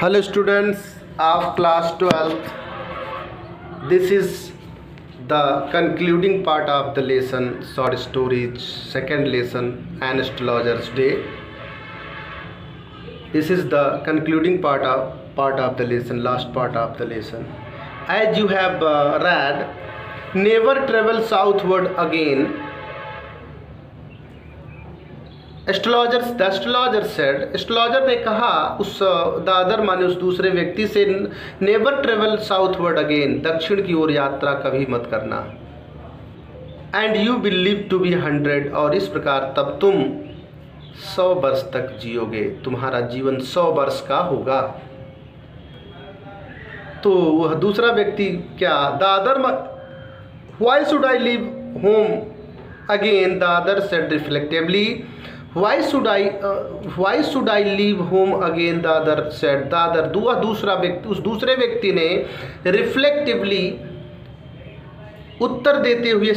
Hello students of class 12th. This is the concluding part of the lesson short stories second lesson and astrologers day. This is the concluding part of the lesson, last part of the lesson. As you have read, never travel southward again. Astrologer ने कहा उस the other माने उस दूसरे व्यक्ति से, never travel southward again, दक्षिण की ओर यात्रा कभी मत करना। And you will live to be 100, और इस प्रकार तब तुम 100 वर्ष तक जियोगे, तुम्हारा जीवन 100 वर्ष का होगा। तो वह दूसरा व्यक्ति क्या, the other, why should I leave home again, the other said reflectively, why should I leave home again, the other said, the other, दूसरा व्यक्ति, उस दूसरे व्यक्ति ने रिफ्लेक्टिवली उत्तर देते हुए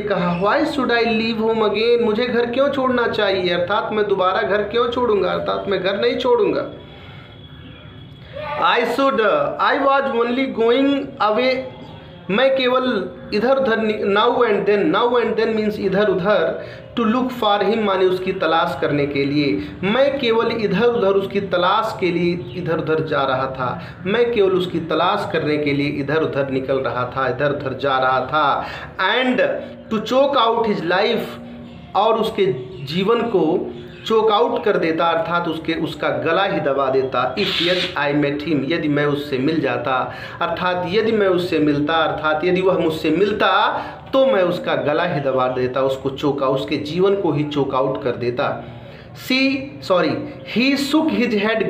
कहा why should I leave home again, मुझे घर क्यों छोड़ना चाहिए, अर्थात मैं दोबारा घर क्यों छोड़ूंगा, अर्थात मैं घर नहीं छोड़ूंगा। I was only going away, मैं केवल इधर उधर, नाउ एंड देन मीन्स इधर उधर, टू लुक फॉर हिम माने उसकी तलाश करने के लिए, मैं केवल इधर उधर उसकी तलाश के लिए इधर उधर जा रहा था, मैं केवल उसकी तलाश करने के लिए इधर उधर निकल रहा था, इधर उधर जा रहा था। And to choke out his life, और उसके जीवन को चोक आउट कर देता, अर्थात उसका गला ही दबा देता। इफ़ यदि आई मेट हिम, यदि मैं उससे मिल जाता, अर्थात यदि मैं उससे मिलता, अर्थात यदि वह मुझसे मिलता तो मैं उसका गला ही दबा देता, उसके जीवन को ही चोक आउट कर देता। ही शुक हिज हेड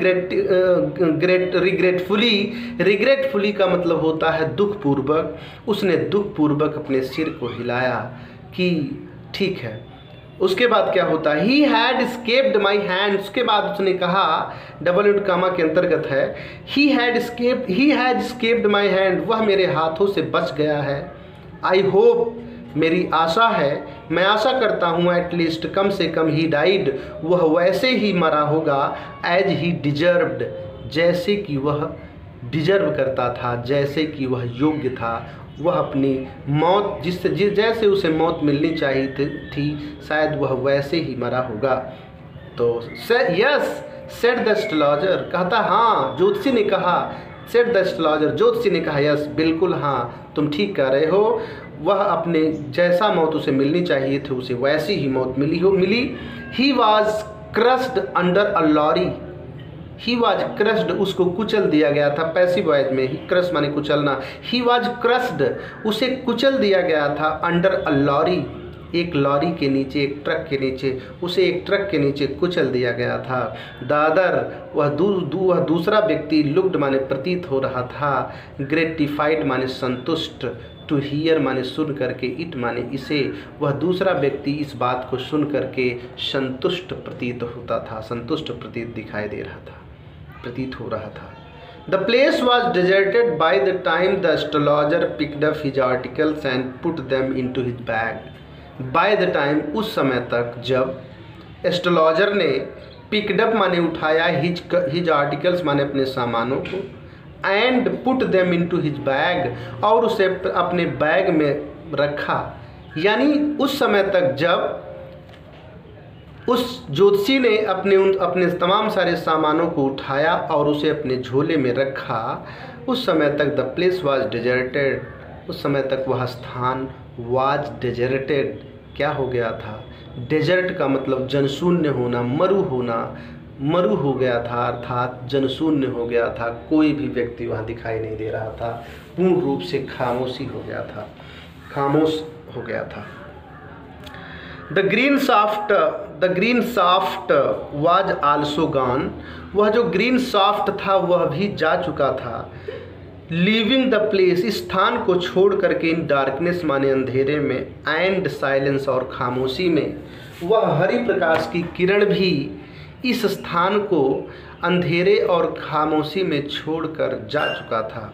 रिग्रेटफुली का मतलब होता है दुखपूर्वक, उसने दुखपूर्वक अपने सिर को हिलाया कि ठीक है। उसके बाद क्या होता है, he had escaped my hand, उसके बाद उसने कहा, डबल इट कामा के अंतर्गत है, he had escaped my hand, वह मेरे हाथों से बच गया है। आई होप, मेरी आशा है, मैं आशा करता हूँ, एटलीस्ट कम से कम ही डाइड, वह वैसे ही मरा होगा, एज ही डिजर्व्ड, जैसे कि वह डिजर्व करता था, जैसे कि वह योग्य था, वह अपनी मौत जैसे उसे मौत मिलनी चाहिए थी, शायद वह वैसे ही मरा होगा। तो यस सेड द एस्ट्रोलॉजर, कहता हाँ, ज्योतिषी ने कहा, सेड द एस्ट्रोलॉजर, ज्योतिषी ने कहा यस, बिल्कुल हाँ, तुम ठीक कह रहे हो, वह अपने जैसा मौत उसे मिलनी चाहिए थी उसे वैसी ही मौत मिली। He was crushed under a lorry, he was crushed, उसको कुचल दिया गया था, पैसिव वॉइस में ही क्रश माने कुचलना, ही वॉज क्रस्ड, उसे कुचल दिया गया था, अंडर अ लॉरी, एक लॉरी के नीचे, एक ट्रक के नीचे, उसे एक ट्रक के नीचे कुचल दिया गया था। द अदर, वह दूसरा व्यक्ति, लुक्ड माने प्रतीत हो रहा था, ग्रेटिफाइड माने संतुष्ट, टू हियर माने सुन करके, इट माने इसे, वह दूसरा व्यक्ति इस बात को सुन करके संतुष्ट प्रतीत होता था, संतुष्ट प्रतीत दिखाई दे रहा था, प्रतीत हो रहा था। The place was deserted by the time the astrologer picked up his articles and put them into his bag. By the time, उस समय तक जब एस्ट्रोलॉजर ने पिक्ड अप माने उठाया, हिज आर्टिकल्स माने अपने सामानों को, and put them into his bag, और उसे अपने बैग में रखा, यानी उस समय तक जब उस ज्योतिषी ने अपने तमाम सारे सामानों को उठाया और उसे अपने झोले में रखा, उस समय तक द प्लेस वाज डिजर्टेड, उस समय तक वह स्थान वाज डिजर्टेड, क्या हो गया था, डेजर्ट का मतलब जनशून्य होना, मरु हो गया था, अर्थात जनशून्य हो गया था, कोई भी व्यक्ति वहाँ दिखाई नहीं दे रहा था, पूर्ण रूप से खामोश हो गया था। The green soft was also gone, वह जो ग्रीन सॉफ्ट था वह भी जा चुका था। लीविंग द प्लेस, इस स्थान को छोड़ करके, इन डार्कनेस माने अंधेरे में, एंड साइलेंस और खामोशी में, वह हरि प्रकाश की किरण भी इस स्थान को अंधेरे और खामोशी में छोड़कर जा चुका था,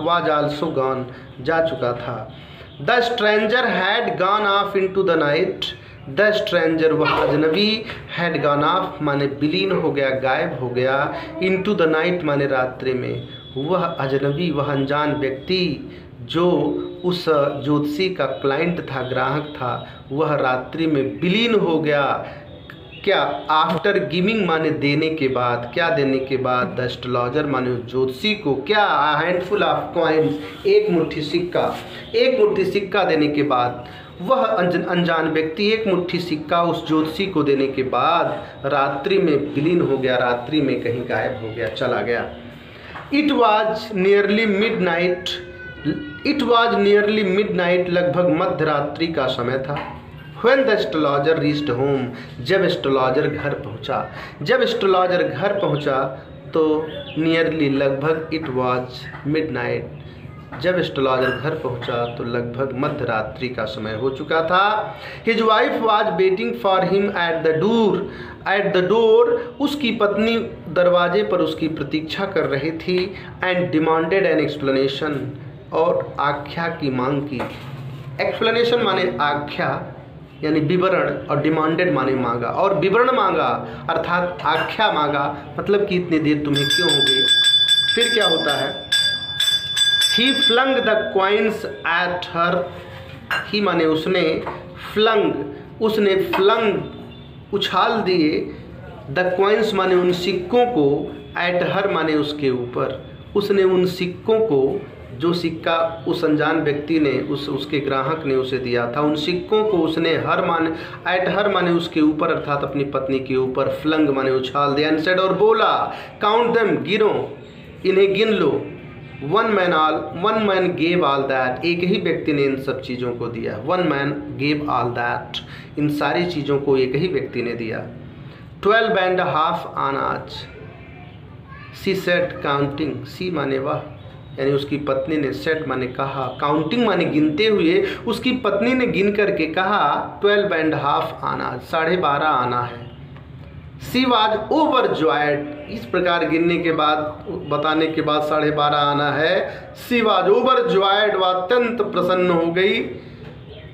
वाज आल्सो गॉन, जा चुका था। The stranger had gone of into the night, the stranger वह अजनबी हैड गॉन ऑफ माने विलीन हो गया, गायब हो गया, इनटू द नाइट माने रात्रि में। वह अजनबी, वह अनजान व्यक्ति जो उस ज्योतिषी का क्लाइंट था, ग्राहक था, वह रात्रि में विलीन हो गया। क्या? आफ्टर गिविंग माने देने के बाद। क्या देने के बाद? द एस्ट्रोलॉजर माने ज्योतिषी को क्या? हैंडफुल ऑफ कॉइन्स, एक मुट्ठी सिक्का। एक मुट्ठी सिक्का देने के बाद वह अनजान व्यक्ति एक मुट्ठी सिक्का उस ज्योतिषी को देने के बाद रात्रि में विलीन हो गया, रात्रि में कहीं गायब हो गया, चला गया। It was nearly midnight, it was nearly midnight, लगभग मध्य रात्रि का समय था। When the astrologer reached home, जब एस्ट्रोलॉजर घर पहुंचा। जब एस्ट्रोलॉजर घर पहुंचा तो नियरली, लगभग, इट वॉज मिडनाइट, जब एस्ट्रोलॉजर घर पहुंचा तो लगभग मध्य रात्रि का समय हो चुका था। His wife was waiting for him at the door, at the door, उसकी पत्नी दरवाजे पर उसकी प्रतीक्षा कर रही थी। एंड डिमांडेड एन एक्सप्लेनेशन, और आख्या की मांग की। एक्सप्लेनेशन माने आख्या यानी विवरण, और डिमांडेड माने मांगा, और विवरण मांगा अर्थात आख्या मांगा, मतलब कि इतनी देर तुम्हें क्यों हो गई। फिर क्या होता है? He flung the coins at her, he माने उसने, फ्लंग, उसने फ्लंग उछाल दिए, द क्वाइंस माने उन सिक्कों को, एट हर माने उसके ऊपर, उसने उन सिक्कों को, जो सिक्का उस अनजान व्यक्ति ने, उसके ग्राहक ने उसे दिया था, उन सिक्कों को उसने हर माने, एट हर माने उसके ऊपर अर्थात अपनी पत्नी के ऊपर, फ्लंग माने उछाल दिया, एंड सेड, और बोला, काउंट देम, गिनो, इन्हें गिन लो। One man gave all that, एक ही व्यक्ति ने इन सब चीज़ों को दिया। One man gave all that, इन सारी चीज़ों को एक ही व्यक्ति ने दिया। 12.5 आनाज, सी सेड काउंटिंग, सी माने वह, यानी उसकी पत्नी ने, सेट माने कहा, काउंटिंग माने गिनते हुए, उसकी पत्नी ने गिन करके कहा 12.5 आना, 12.5 आना है। सी वाज ओवर जॉयड, इस प्रकार गिनने के बाद, बताने के बाद 12.5 आना है। सी वाज ओवर जॉयड, वह अत्यंत प्रसन्न हो गई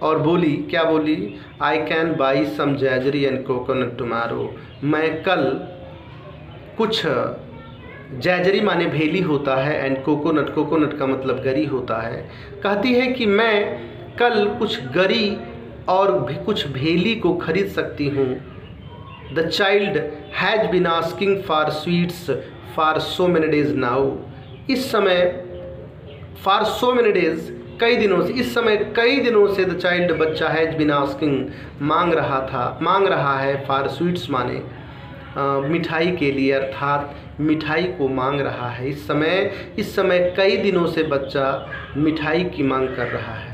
और बोली, क्या बोली? I can buy some jaggery and coconut tomorrow, मैं कल कुछ, जैजरी माने भेली होता है, एंड कोकोनट, कोकोनट का मतलब गरी होता है। कहती है कि मैं कल कुछ गरी और भी कुछ भेली को खरीद सकती हूँ। The child has been asking for sweets for so many days now, इस समय, फॉर सो मेनी डेज, कई दिनों से, इस समय कई दिनों से, द चाइल्ड बच्चा, हैज बीन आस्किंग मांग रहा है, फॉर स्वीट्स माने मिठाई के लिए, अर्थात मिठाई को मांग रहा है। इस समय कई दिनों से बच्चा मिठाई की मांग कर रहा है।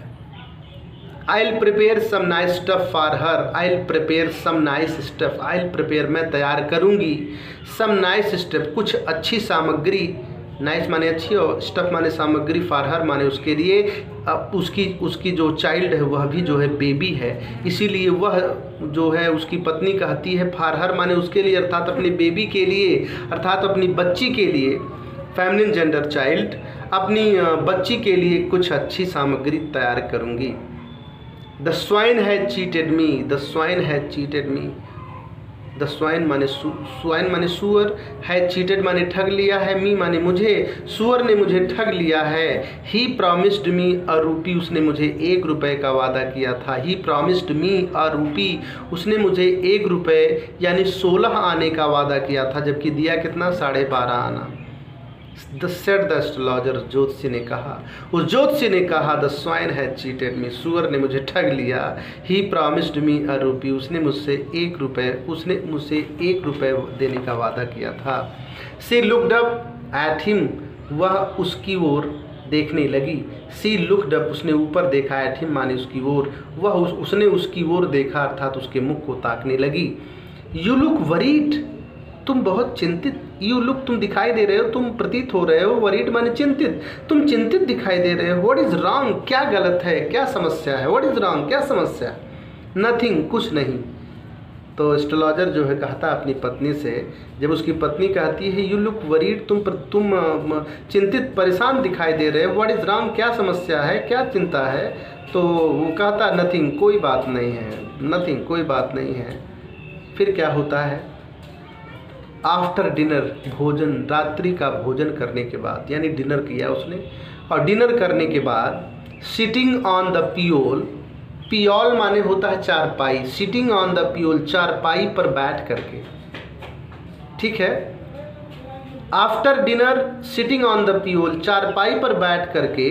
I will prepare some nice stuff for her, I will prepare some nice stuff, I will prepare मैं तैयार करूँगी, सम नाइस स्टफ कुछ अच्छी सामग्री, नाइस माने अच्छी और स्टफ माने सामग्री, फॉर हर माने उसके लिए, उसकी जो चाइल्ड है वह भी जो है बेबी है, इसीलिए वह जो है उसकी पत्नी कहती है फॉर हर माने उसके लिए, अर्थात अपने बेबी के लिए, अर्थात अपनी बच्ची के लिए, फेमिनिन जेंडर चाइल्ड, अपनी बच्ची के लिए कुछ अच्छी सामग्री तैयार करूँगी। The swine has cheated me, the swine has cheated me, the swine माने स्वाइन माने सुअर, है चीटेड माने ठग लिया है, मी माने मुझे, सुअर ने मुझे ठग लिया है। ही प्रॉमिस्ड मी अ रूपी, उसने मुझे 1 रुपये का वादा किया था। ही प्रॉमिस्ड मी अ रूपी, उसने मुझे 1 रुपये यानी 16 आने का वादा किया था, जबकि दिया कितना? 12.5 आना। द सेड द एस्ट्रोलॉजर, ज्योतिषी ने कहा, उस ज्योतिषी ने कहा, द स्वाइन हैज चीटेड मी, सुअर ने मुझे ठग लिया। ही प्रॉमिस्ड मी अ रूपी, उसने मुझसे 1 रुपये देने का वादा किया था। सी लुक्ड अप एट हिम, वह उसकी ओर देखने लगी। सी लुक्ड अप, उसने ऊपर देखा, एट हिम माने उसकी ओर, उसने उसकी ओर देखा अर्थात उसके मुख को ताकने लगी। यू लुक वरीड, तुम बहुत चिंतित, यू लुक तुम दिखाई दे रहे हो, तुम प्रतीत हो रहे हो, वरीड माने चिंतित, तुम चिंतित दिखाई दे रहे हो। व्हाट इज रॉन्ग, क्या गलत है, क्या समस्या है? व्हाट इज रॉन्ग, क्या समस्या? नथिंग, कुछ नहीं। तो एस्ट्रोलॉजर जो है कहता अपनी पत्नी से, जब उसकी पत्नी कहती है यू लुक वरीड, तुम चिंतित परेशान दिखाई दे रहे हो, व्हाट इज रॉन्ग, क्या समस्या है, क्या चिंता है? तो वो कहता नथिंग, कोई बात नहीं है, नथिंग, कोई बात नहीं है। फिर क्या होता है, आफ्टर डिनर, भोजन, रात्रि का भोजन करने के बाद, यानी डिनर किया उसने, और डिनर करने के बाद सिटिंग ऑन द पियोल, पियोल माने होता है चारपाई, सिटिंग ऑन द पियोल, चारपाई पर बैठ करके, ठीक है। After dinner sitting on the pyol, चारपाई पर बैठ करके,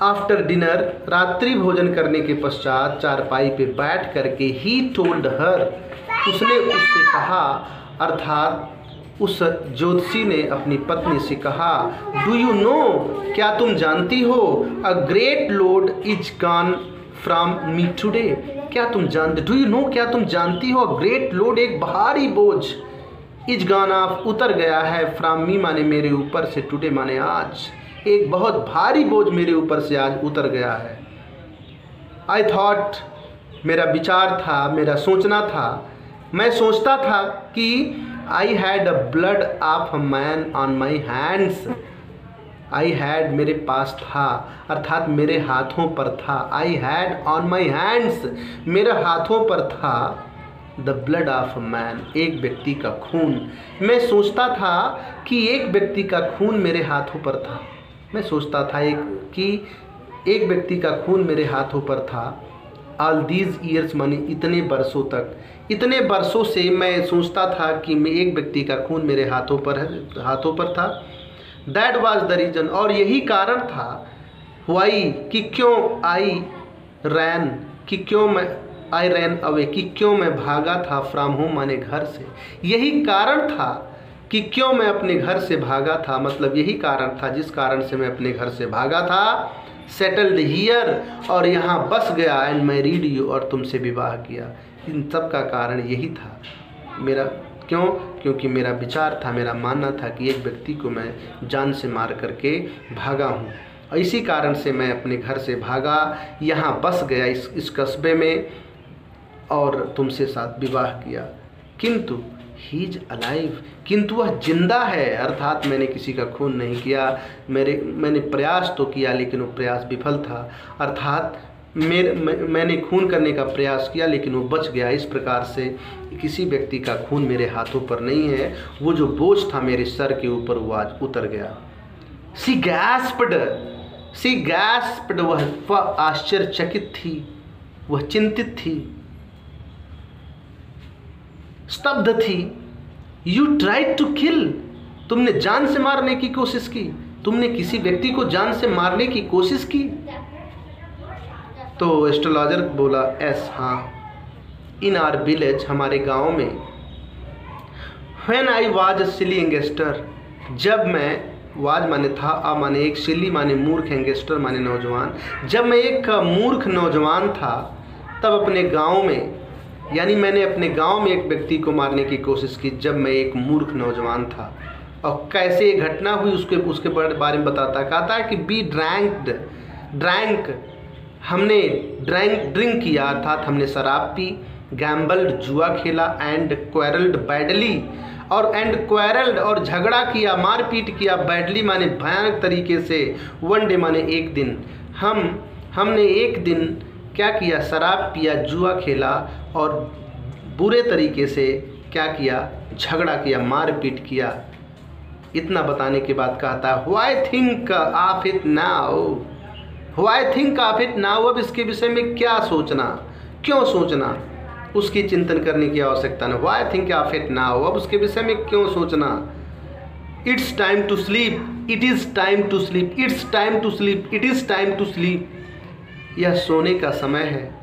आफ्टर डिनर, रात्रि भोजन करने के पश्चात चारपाई पे बैठ करके, ही टोल्ड हर, उसने उससे कहा, अर्थात उस ज्योतिषी ने अपनी पत्नी से कहा, डू यू नो, क्या तुम जानती हो, a great load is gone from me today, क्या तुम जानते, डू यू नो, क्या तुम जानती हो, ग्रेट लोड, एक भारी बोझ, इज गॉन ऑफ, उतर गया है, फ्रॉम मी माने मेरे ऊपर से, टुडे माने आज, एक बहुत भारी बोझ मेरे ऊपर से आज उतर गया है। आई थॉट, मेरा विचार था, मेरा सोचना था, मैं सोचता था कि I had a blood of a man on my hands, I had मेरे पास था, अर्थात मेरे हाथों पर था, I had on my hands, मेरे हाथों पर था, the blood of a man, एक व्यक्ति का खून। मैं सोचता था कि एक व्यक्ति का खून मेरे हाथों पर था, मैं सोचता था एक व्यक्ति का खून मेरे हाथों पर था। ऑल दीज ईयर्स मानी इतने वर्षों तक, इतने वर्षों से मैं सोचता था कि मैं एक व्यक्ति का खून मेरे हाथों पर था। दैट वाज द रीजन, और यही कारण था, वाई, कि क्यों, आई रैन, कि क्यों मैं, आई रैन अवे, कि क्यों मैं भागा था, फ्रॉम होम माने घर से, यही कारण था कि क्यों मैं अपने घर से भागा था, मतलब यही कारण था जिस कारण से मैं अपने घर से भागा था। सेटल्ड हियर, और यहाँ बस गया, एंड मैरिड यू, और तुमसे विवाह किया। इन सब का कारण यही था मेरा, क्यों, क्योंकि मेरा विचार था, मेरा मानना था कि एक व्यक्ति को मैं जान से मार करके भागा हूँ, और इसी कारण से मैं अपने घर से भागा, यहाँ बस गया इस कस्बे में, और तुमसे साथ विवाह किया। किंतु ही इज अलाइव, किंतु वह जिंदा है, अर्थात मैंने किसी का खून नहीं किया, मैंने प्रयास तो किया लेकिन वो प्रयास विफल था, अर्थात मैंने खून करने का प्रयास किया लेकिन वो बच गया। इस प्रकार से किसी व्यक्ति का खून मेरे हाथों पर नहीं है, वो जो बोझ था मेरे सर के ऊपर वो आज उतर गया। सी गैस्प्ड, वह आश्चर्यचकित थी, वह चिंतित थी, स्तब्ध थी। यू ट्राइड टू किल, तुमने जान से मारने की कोशिश की, तुमने किसी व्यक्ति को जान से मारने की कोशिश की। तो एस्ट्रोलॉजर बोला, एस, हाँ, इन आर विलेज, हमारे गांव में, when I was a silly youngster, जब मैं, वाज माने था, आ माने एक, सिली माने मूर्ख, यंगस्टर माने नौजवान, जब मैं एक मूर्ख नौजवान था, तब अपने गांव में, यानी मैंने अपने गांव में एक व्यक्ति को मारने की कोशिश की जब मैं एक मूर्ख नौजवान था। और कैसे ये घटना हुई उसके बारे में बताता, कहता है कि बी ड्रैंक, हमने ड्रिंक किया, अर्थात हमने शराब पी, गैम्बल्ड, जुआ खेला, एंड क्वेरल्ड बैडली, और झगड़ा किया, मारपीट किया, बैडली माने भयानक तरीके से, वन डे माने एक दिन, हमने एक दिन क्या किया, शराब पिया, जुआ खेला, और बुरे तरीके से क्या किया, झगड़ा किया, मारपीट किया। इतना बताने के बाद कहता है, why think of it now, अब इसके विषय में क्या सोचना, क्यों सोचना, उसकी चिंतन करने की आवश्यकता नहीं। Why think of it now, अब उसके विषय में क्यों सोचना। It's time to sleep, it is time to sleep, it's time to sleep, it is time to sleep, यह सोने का समय है,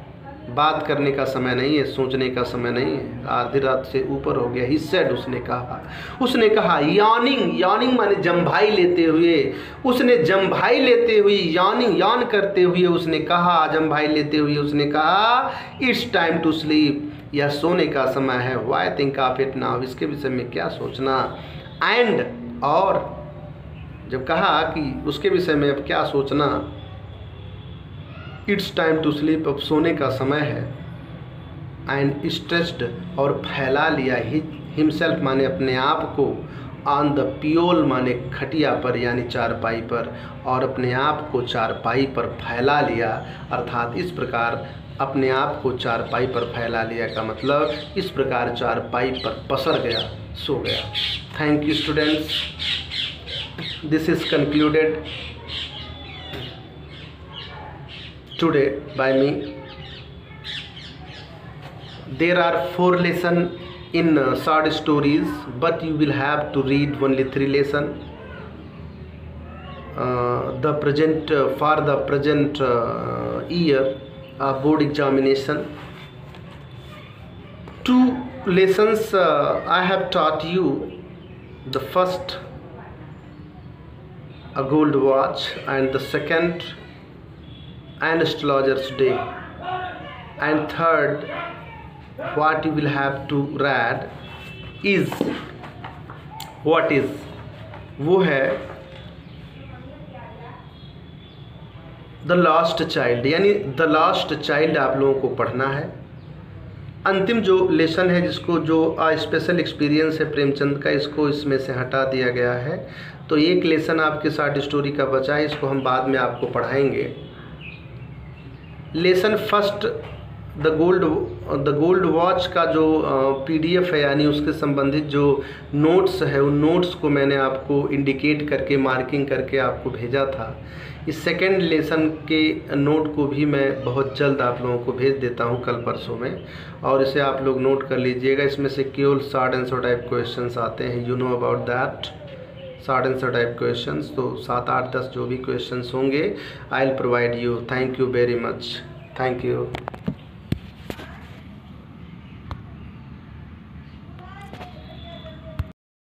बात करने का समय नहीं है, सोचने का समय नहीं है, आधी रात से ऊपर हो गया। ही सेड, उसने कहा यानिंग माने जम्भाई लेते हुए, उसने जम्भाई लेते हुए, यान करते हुए उसने कहा, जम्भाई लेते हुए उसने कहा, इट्स टाइम टू स्लीप, यह सोने का समय है। Why think of it now, इसके विषय में क्या सोचना। एंड, और जब कहा कि उसके विषय में अब क्या सोचना, इट्स टाइम टू स्लीप, अब सोने का समय है। एंड स्ट्रेस्ड, और फैला लिया, हिमसेल्फ माने अपने आप को, ऑन द पियोल माने खटिया पर यानी चारपाई पर, और अपने आप को चारपाई पर फैला लिया। अर्थात इस प्रकार अपने आप को चारपाई पर फैला लिया का मतलब इस प्रकार चारपाई पर पसर गया, सो गया। Thank you students, this is concluded today by me. There are 4 lessons in short stories, but you will have to read only 3 lessons. For the present year board examination, 2 lessons I have taught you. The first, a gold watch, and the second, an astrologer's day, and third, what you will have to read is, what is, वो है the last child, यानी the last child आप लोगों को पढ़ना है। अंतिम जो लेसन है, जिसको जो स्पेशल एक्सपीरियंस है प्रेमचंद का, इसको इसमें से हटा दिया गया है। तो एक लेसन आपके शॉर्ट स्टोरी का बचा है, इसको हम बाद में आपको पढ़ाएंगे। Lesson first, the gold watch का जो PDF है, यानी उसके संबंधित जो नोट्स है, उन नोट्स को मैंने आपको इंडिकेट करके, मार्किंग करके आपको भेजा था। इस सेकेंड लेसन के नोट को भी मैं बहुत जल्द आप लोगों को भेज देता हूं, कल परसों में, और इसे आप लोग नोट कर लीजिएगा। इसमें से केवल शॉर्ट आंसर टाइप क्वेश्चंस आते हैं, you know about that, short answer type questions. तो 7, 8, 10 जो भी क्वेश्चंस होंगे, I will provide you. Thank you very much, thank you.